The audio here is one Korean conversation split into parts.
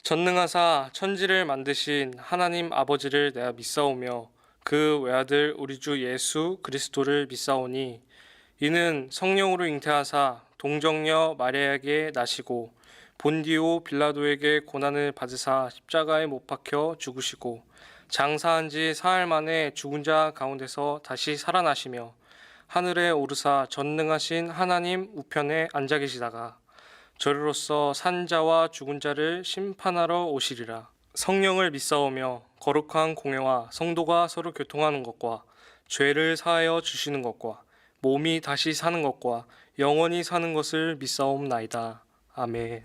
전능하사 천지를 만드신 하나님 아버지를 내가 믿사오며 그 외아들 우리 주 예수 그리스도를 믿사오니 이는 성령으로 잉태하사 동정녀 마리아에게 나시고 본디오 빌라도에게 고난을 받으사 십자가에 못 박혀 죽으시고 장사한 지 사흘 만에 죽은 자 가운데서 다시 살아나시며 하늘에 오르사 전능하신 하나님 우편에 앉아 계시다가 저리로서 산 자와 죽은 자를 심판하러 오시리라. 성령을 믿사오며 거룩한 공회와 성도가 서로 교통하는 것과 죄를 사하여 주시는 것과 몸이 다시 사는 것과 영원히 사는 것을 믿사옵나이다. 아멘.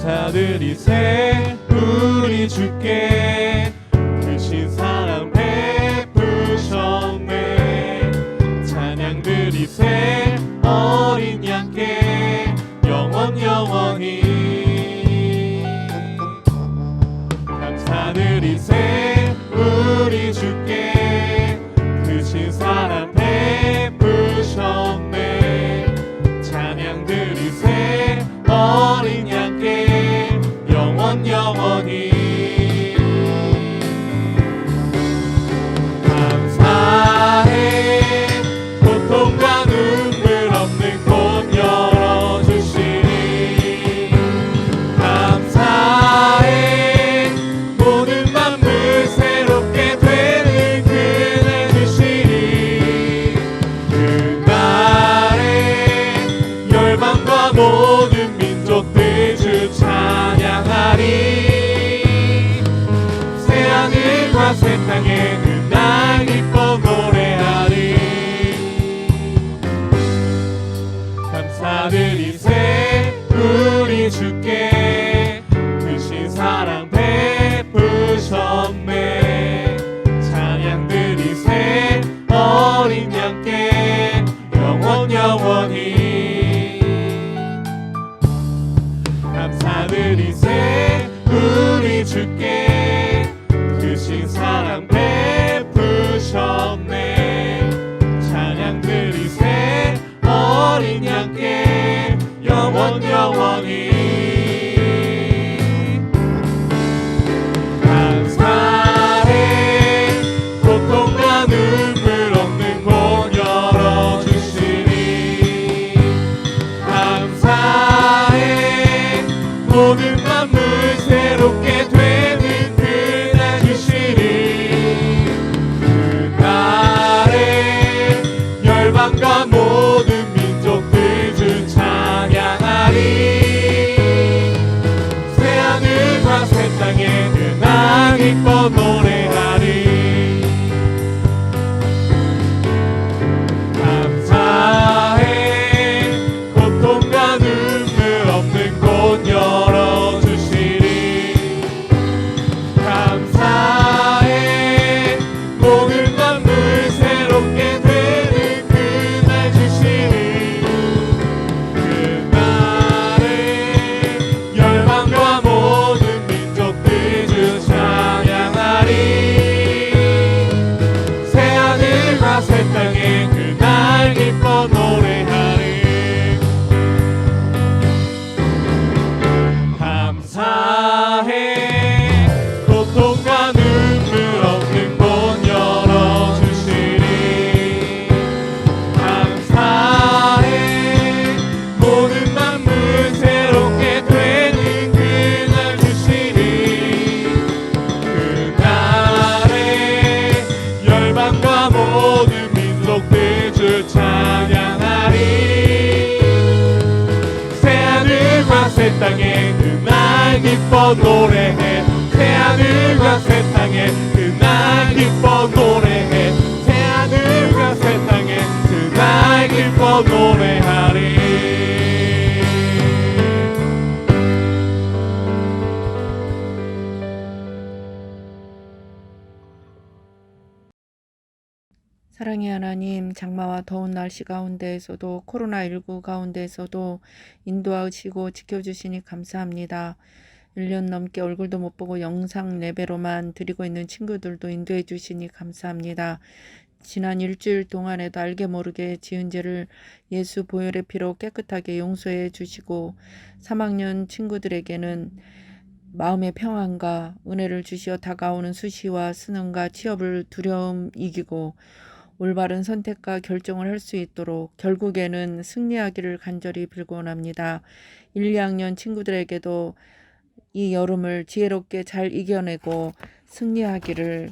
감사드리세 우리 주께 크신 사랑 베푸셨네. 찬양드리세 어린 양께 영원히. 감사드리세 우리 주께 크신 사랑 베푸셨네. 찬양드리세 어린 양께 영원히. 감사해 고통과 눈물 없는 곳 열어주시니. 감사해 모든 만물 새롭게 되는 그날 주시니. 그날에 열방과 모든 민족들 주 찬양하리. 새하늘과 새 땅에 그날 기뻐 노래하리. 감사드리세 우리 주께 크신 사랑 베푸셨네. 찬양드리세 어린 양께 영원히. 감사드리세 우리 주께 크신 사랑 베푸셨네. 찬양드리세 어린 양께 영원히. 감사해 고통과 눈물 없는 곳 열어주시니. 감사해 모든 만물 새롭게 되는 그날 주시니. 그날에 열방과 모든 민족들 주 찬양하리. 새하늘과 새 땅에 그날 기뻐 노래하리. 감사해 고통과 눈물 없는 곳 열어주시리. 감사해 모든 만물 새롭게 되는 그날 주시니. 그날에 열방과 모든 민족들 주 찬양하리. 새하늘과 새 땅에 그날 기뻐 노래하리. 감사해 고통과 눈물 없는 곳 열어주시니. 감사해 모든 만물 새롭게 되는 그날 주시니. 그날에 열방과 모든 민족들 주 찬양하리. 새하늘과 새 땅에 그날 기뻐 노래해. 새하늘과 새 땅에 그날 기뻐 노래해. 새하늘과 새 땅에 그날 기뻐 노래하리. 사랑의 하나님, 장마와 더운 날씨 가운데에서도 코로나19 가운데에서도 인도하시고 지켜주시니 감사합니다. 1년 넘게 얼굴도 못 보고 영상 레벨로만 드리고 있는 친구들도 인도해 주시니 감사합니다. 지난 일주일 동안에도 알게 모르게 지은 죄를 예수 보혈의 피로 깨끗하게 용서해 주시고 3학년 친구들에게는 마음의 평안과 은혜를 주시어 다가오는 수시와 수능과 취업을 두려움 이기고 올바른 선택과 결정을 할 수 있도록 결국에는 승리하기를 간절히 빌곤합니다. 1, 2학년 친구들에게도 이 여름을 지혜롭게 잘 이겨내고 승리하기를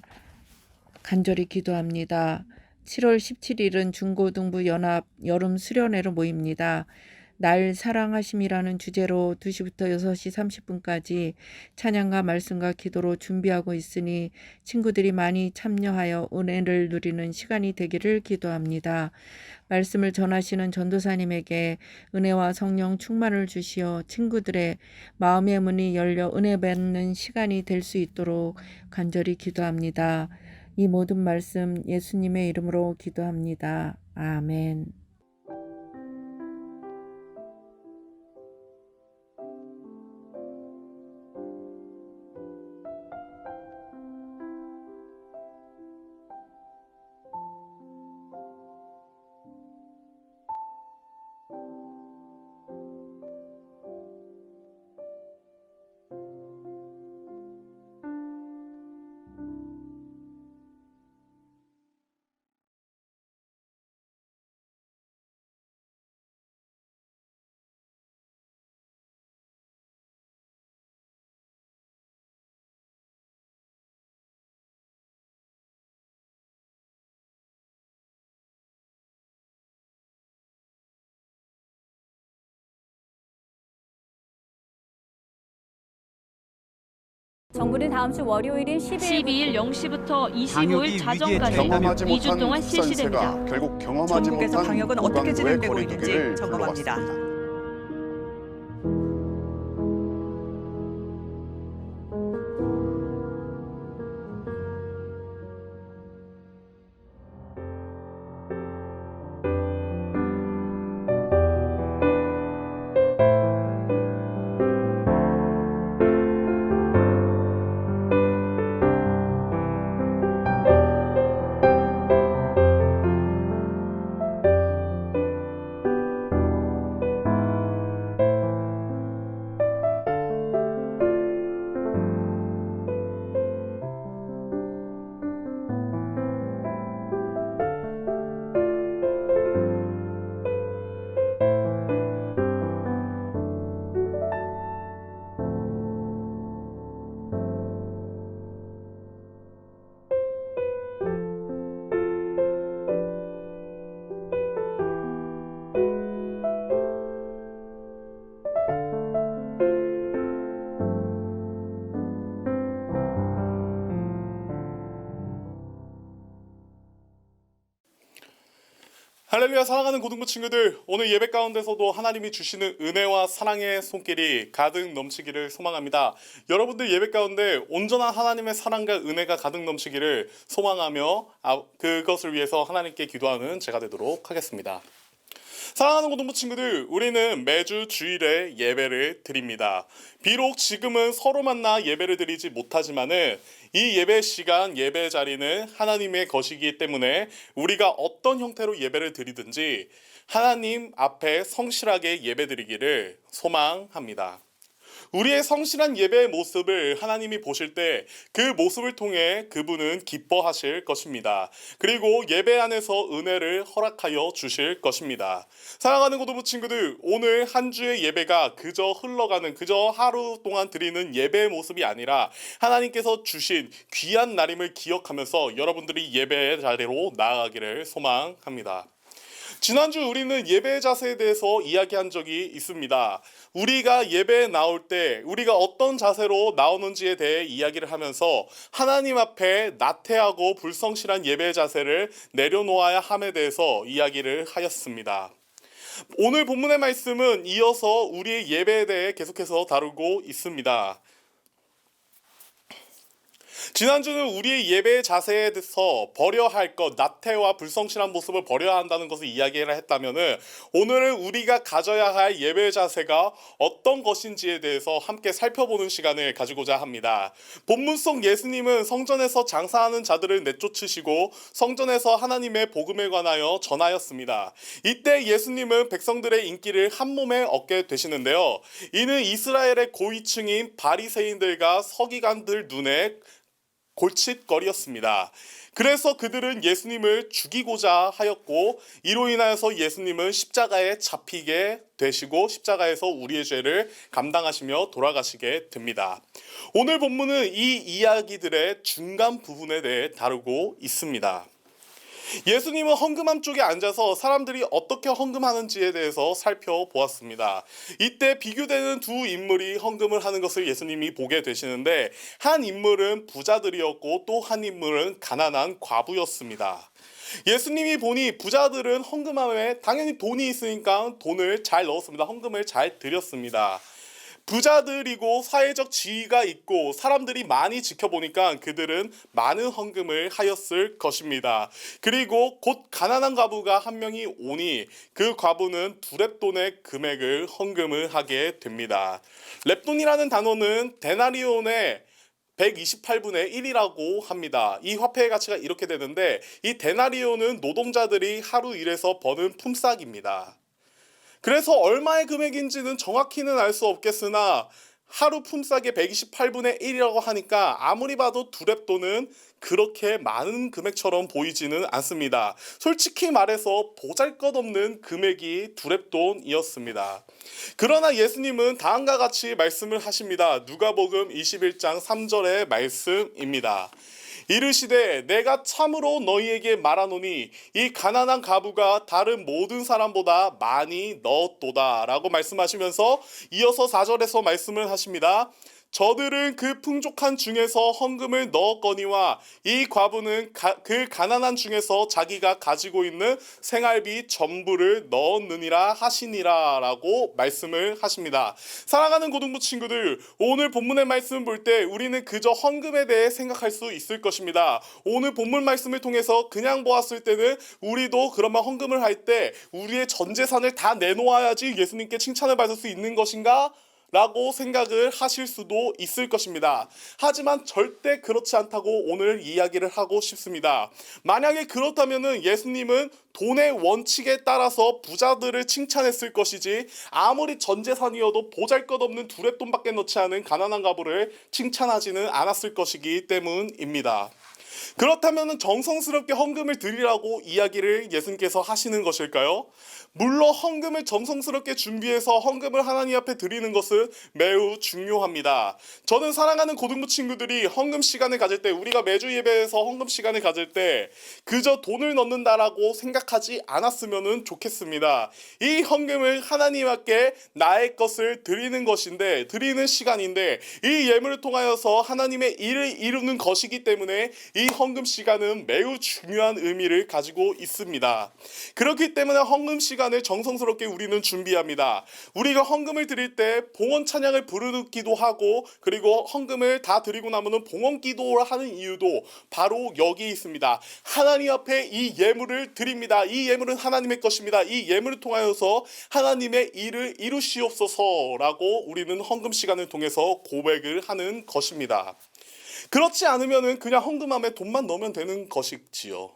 간절히 기도합니다. 7월 17일은 중고등부 연합 여름 수련회로 모입니다. 날 사랑하심이라는 주제로 2시부터 6시 30분까지 찬양과 말씀과 기도로 준비하고 있으니 친구들이 많이 참여하여 은혜를 누리는 시간이 되기를 기도합니다. 말씀을 전하시는 전도사님에게 은혜와 성령 충만을 주시어 친구들의 마음의 문이 열려 은혜 받는 시간이 될 수 있도록 간절히 기도합니다. 이 모든 말씀 예수님의 이름으로 기도합니다. 아멘. 정부는 다음 주 월요일인 12일 0시부터 25일 방역이 자정까지 위기에 2주 동안 실시됩니다. 결국 경험하지 전국에서 못한 방역은 어떻게 보건 진행되고 외 있는지 거리두기를 점검합니다. 둘러봤습니다. 할렐루야. 사랑하는 고등부 친구들, 오늘 예배 가운데서도 하나님이 주시는 은혜와 사랑의 손길이 가득 넘치기를 소망합니다. 여러분들 예배 가운데 온전한 하나님의 사랑과 은혜가 가득 넘치기를 소망하며 그것을 위해서 하나님께 기도하는 제가 되도록 하겠습니다. 사랑하는 고등부 친구들, 우리는 매주 주일에 예배를 드립니다. 비록 지금은 서로 만나 예배를 드리지 못하지만은 이 예배 시간, 예배 자리는 하나님의 것이기 때문에 우리가 어떤 형태로 예배를 드리든지 하나님 앞에 성실하게 예배 드리기를 소망합니다. 우리의 성실한 예배의 모습을 하나님이 보실 때 그 모습을 통해 그분은 기뻐하실 것입니다. 그리고 예배 안에서 은혜를 허락하여 주실 것입니다. 사랑하는 고등부 친구들, 오늘 한 주의 예배가 그저 흘러가는, 그저 하루 동안 드리는 예배의 모습이 아니라 하나님께서 주신 귀한 날임을 기억하면서 여러분들이 예배의 자리로 나아가기를 소망합니다. 지난주 우리는 예배 자세에 대해서 이야기한 적이 있습니다. 우리가 예배에 나올 때 우리가 어떤 자세로 나오는지에 대해 이야기를 하면서 하나님 앞에 나태하고 불성실한 예배 자세를 내려놓아야 함에 대해서 이야기를 하였습니다. 오늘 본문의 말씀은 이어서 우리의 예배에 대해 계속해서 다루고 있습니다. 지난주는 우리의 예배의 자세에서 버려야 할 것, 나태와 불성실한 모습을 버려야 한다는 것을 이야기를 했다면은 오늘은 우리가 가져야 할 예배의 자세가 어떤 것인지에 대해서 함께 살펴보는 시간을 가지고자 합니다. 본문 속 예수님은 성전에서 장사하는 자들을 내쫓으시고 성전에서 하나님의 복음에 관하여 전하였습니다. 이때 예수님은 백성들의 인기를 한 몸에 얻게 되시는데요. 이는 이스라엘의 고위층인 바리새인들과 서기관들 눈에 골칫거리였습니다. 그래서 그들은 예수님을 죽이고자 하였고 이로 인하여서 예수님은 십자가에 잡히게 되시고 십자가에서 우리의 죄를 감당하시며 돌아가시게 됩니다. 오늘 본문은 이 이야기들의 중간 부분에 대해 다루고 있습니다. 예수님은 헌금함 쪽에 앉아서 사람들이 어떻게 헌금하는지에 대해서 살펴보았습니다. 이때 비교되는 두 인물이 헌금을 하는 것을 예수님이 보게 되시는데 한 인물은 부자들이었고 또 한 인물은 가난한 과부였습니다. 예수님이 보니 부자들은 헌금함에 당연히 돈이 있으니까 돈을 잘 넣었습니다. 헌금을 잘 드렸습니다. 부자들이고 사회적 지위가 있고 사람들이 많이 지켜보니까 그들은 많은 헌금을 하였을 것입니다. 그리고 곧 가난한 과부가 한 명이 오니 그 과부는 두 렙돈의 금액을 헌금을 하게 됩니다. 렙돈이라는 단어는 데나리온의 128분의 1이라고 합니다. 이 화폐의 가치가 이렇게 되는데 이 데나리온은 노동자들이 하루 일해서 버는 품삯입니다. 그래서 얼마의 금액인지는 정확히는 알 수 없겠으나 하루 품삯의 128분의 1이라고 하니까 아무리 봐도 두 렙돈은 그렇게 많은 금액처럼 보이지는 않습니다. 솔직히 말해서 보잘것없는 금액이 두 렙돈이었습니다. 그러나 예수님은 다음과 같이 말씀을 하십니다. 누가복음 21장 3절의 말씀입니다. 이르시되 내가 참으로 너희에게 말하노니 이 가난한 과부가 다른 모든 사람보다 많이 넣었도다 라고 말씀하시면서 이어서 4절에서 말씀을 하십니다. 저들은 그 풍족한 중에서 헌금을 넣었거니와 이 과부는 그 가난한 중에서 자기가 가지고 있는 생활비 전부를 넣었느니라 하시니라 라고 말씀을 하십니다. 사랑하는 고등부 친구들, 오늘 본문의 말씀을 볼 때 우리는 그저 헌금에 대해 생각할 수 있을 것입니다. 오늘 본문 말씀을 통해서 그냥 보았을 때는 우리도 그러면 헌금을 할 때 우리의 전 재산을 다 내놓아야지 예수님께 칭찬을 받을 수 있는 것인가? 라고 생각을 하실 수도 있을 것입니다. 하지만 절대 그렇지 않다고 오늘 이야기를 하고 싶습니다. 만약에 그렇다면 예수님은 돈의 원칙에 따라서 부자들을 칭찬했을 것이지 아무리 전 재산이어도 보잘것없는 두 렙돈밖에 넣지 않은 가난한 과부를 칭찬하지는 않았을 것이기 때문입니다. 그렇다면 정성스럽게 헌금을 드리라고 이야기를 예수님께서 하시는 것일까요? 물론 헌금을 정성스럽게 준비해서 헌금을 하나님 앞에 드리는 것은 매우 중요합니다. 저는 사랑하는 고등부 친구들이 헌금 시간을 가질 때, 우리가 매주 예배에서 헌금 시간을 가질 때 그저 돈을 넣는다라고 생각하지 않았으면 좋겠습니다. 이 헌금을 하나님 앞에 나의 것을 드리는 것인데, 드리는 시간인데 이 예물을 통하여서 하나님의 일을 이루는 것이기 때문에 이 헌금 시간은 매우 중요한 의미를 가지고 있습니다. 그렇기 때문에 헌금 시간을 정성스럽게 우리는 준비합니다. 우리가 헌금을 드릴 때 봉헌 찬양을 부르기도 하고 그리고 헌금을 다 드리고 나면은 봉헌 기도를 하는 이유도 바로 여기 있습니다. 하나님 앞에 이 예물을 드립니다. 이 예물은 하나님의 것입니다. 이 예물을 통하여서 하나님의 일을 이루시옵소서라고 우리는 헌금 시간을 통해서 고백을 하는 것입니다. 그렇지 않으면 그냥 헌금함에 돈만 넣으면 되는 것이지요.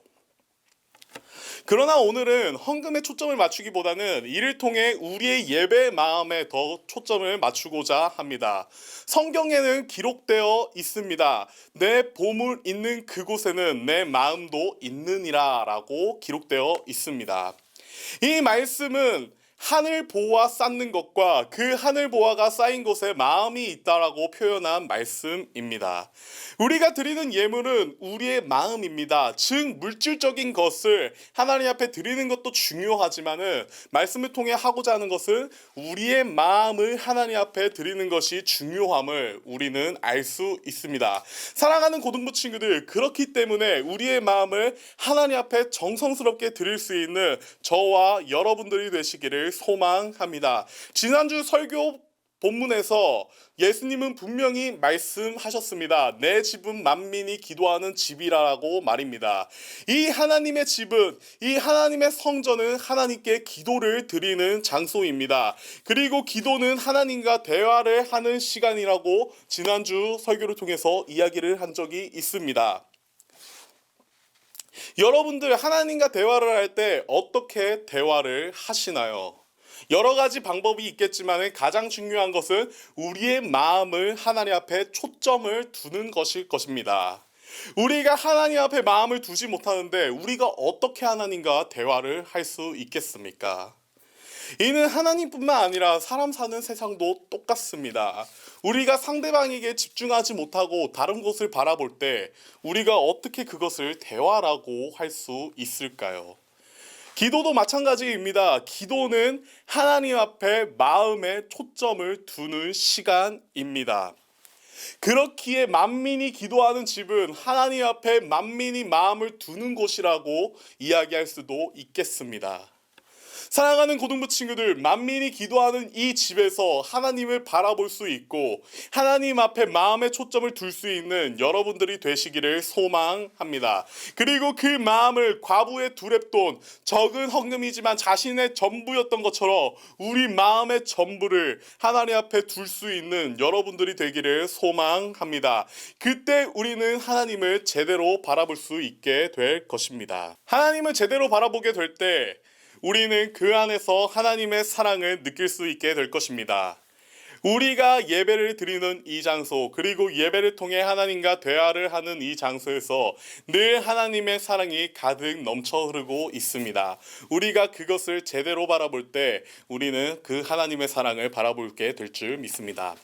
그러나 오늘은 헌금에 초점을 맞추기보다는 이를 통해 우리의 예배 마음에 더 초점을 맞추고자 합니다. 성경에는 기록되어 있습니다. 내 보물 있는 그곳에는 내 마음도 있느니라 라고 기록되어 있습니다. 이 말씀은 하늘 보화 쌓는 것과 그 하늘 보화가 쌓인 곳에 마음이 있다라고 표현한 말씀입니다. 우리가 드리는 예물은 우리의 마음입니다. 즉 물질적인 것을 하나님 앞에 드리는 것도 중요하지만은 말씀을 통해 하고자 하는 것은 우리의 마음을 하나님 앞에 드리는 것이 중요함을 우리는 알 수 있습니다. 사랑하는 고등부 친구들, 그렇기 때문에 우리의 마음을 하나님 앞에 정성스럽게 드릴 수 있는 저와 여러분들이 되시기를 소망합니다. 지난주 설교 본문에서 예수님은 분명히 말씀하셨습니다. 내 집은 만민이 기도하는 집이라고 말입니다. 이 하나님의 집은, 이 하나님의 성전은 하나님께 기도를 드리는 장소입니다. 그리고 기도는 하나님과 대화를 하는 시간이라고 지난주 설교를 통해서 이야기를 한 적이 있습니다. 여러분들 하나님과 대화를 할 때 어떻게 대화를 하시나요? 여러 가지 방법이 있겠지만 가장 중요한 것은 우리의 마음을 하나님 앞에 초점을 두는 것일 것입니다. 우리가 하나님 앞에 마음을 두지 못하는데 우리가 어떻게 하나님과 대화를 할 수 있겠습니까? 이는 하나님뿐만 아니라 사람 사는 세상도 똑같습니다. 우리가 상대방에게 집중하지 못하고 다른 곳을 바라볼 때 우리가 어떻게 그것을 대화라고 할 수 있을까요? 기도도 마찬가지입니다. 기도는 하나님 앞에 마음의 초점을 두는 시간입니다. 그렇기에 만민이 기도하는 집은 하나님 앞에 만민이 마음을 두는 곳이라고 이야기할 수도 있겠습니다. 사랑하는 고등부 친구들, 만민이 기도하는 이 집에서 하나님을 바라볼 수 있고 하나님 앞에 마음의 초점을 둘 수 있는 여러분들이 되시기를 소망합니다. 그리고 그 마음을 과부의 두렙돈, 적은 헌금이지만 자신의 전부였던 것처럼 우리 마음의 전부를 하나님 앞에 둘 수 있는 여러분들이 되기를 소망합니다. 그때 우리는 하나님을 제대로 바라볼 수 있게 될 것입니다. 하나님을 제대로 바라보게 될 때 우리는 그 안에서 하나님의 사랑을 느낄 수 있게 될 것입니다. 우리가 예배를 드리는 이 장소, 그리고 예배를 통해 하나님과 대화를 하는 이 장소에서 늘 하나님의 사랑이 가득 넘쳐 흐르고 있습니다. 우리가 그것을 제대로 바라볼 때 우리는 그 하나님의 사랑을 바라보게 될 줄 믿습니다.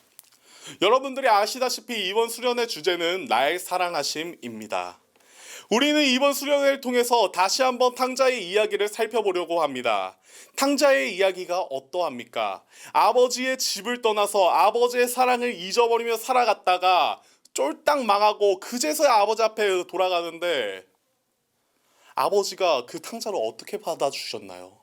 여러분들이 아시다시피 이번 수련의 주제는 나의 사랑하심입니다. 우리는 이번 수련회를 통해서 다시 한번 탕자의 이야기를 살펴보려고 합니다. 탕자의 이야기가 어떠합니까? 아버지의 집을 떠나서 아버지의 사랑을 잊어버리며 살아갔다가 쫄딱 망하고 그제서야 아버지 앞에 돌아가는데 아버지가 그 탕자를 어떻게 받아주셨나요?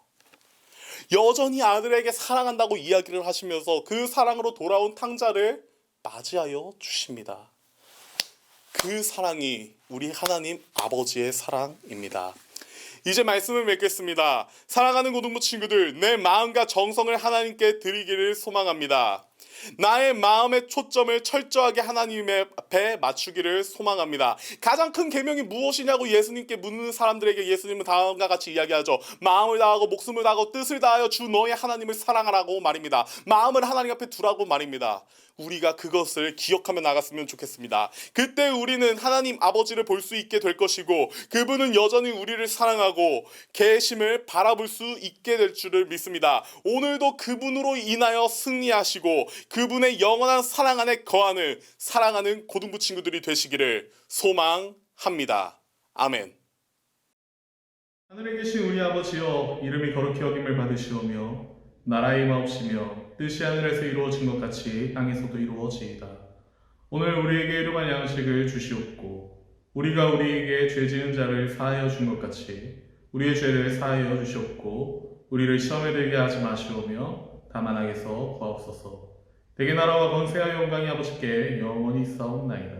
여전히 아들에게 사랑한다고 이야기를 하시면서 그 사랑으로 돌아온 탕자를 맞이하여 주십니다. 그 사랑이 우리 하나님 아버지의 사랑입니다. 이제 말씀을 맺겠습니다. 사랑하는 고등부 친구들, 내 마음과 정성을 하나님께 드리기를 소망합니다. 나의 마음의 초점을 철저하게 하나님 앞에 맞추기를 소망합니다. 가장 큰 계명이 무엇이냐고 예수님께 묻는 사람들에게 예수님은 다음과 같이 이야기하죠. 마음을 다하고 목숨을 다하고 뜻을 다하여 주 너의 하나님을 사랑하라고 말입니다. 마음을 하나님 앞에 두라고 말입니다. 우리가 그것을 기억하며 나갔으면 좋겠습니다. 그때 우리는 하나님 아버지를 볼 수 있게 될 것이고 그분은 여전히 우리를 사랑하고 계심을 바라볼 수 있게 될 줄을 믿습니다. 오늘도 그분으로 인하여 승리하시고 그분의 영원한 사랑 안에 거하는 사랑하는 고등부 친구들이 되시기를 소망합니다. 아멘. 하늘에 계신 우리 아버지여, 이름이 거룩히 여김을 받으시오며 나라의 임하옵시며 뜻이 하늘에서 이루어진 것 같이 땅에서도 이루어지이다. 오늘 우리에게 일용할 양식을 주시옵고 우리가 우리에게 죄 지은 자를 사하여 준 것 같이 우리의 죄를 사하여 주시옵고 우리를 시험에 들게 하지 마시오며 다만 악에서 구하옵소서. 대개 나라와 권세와 영광이 아버지께 영원히 있사옵나이다.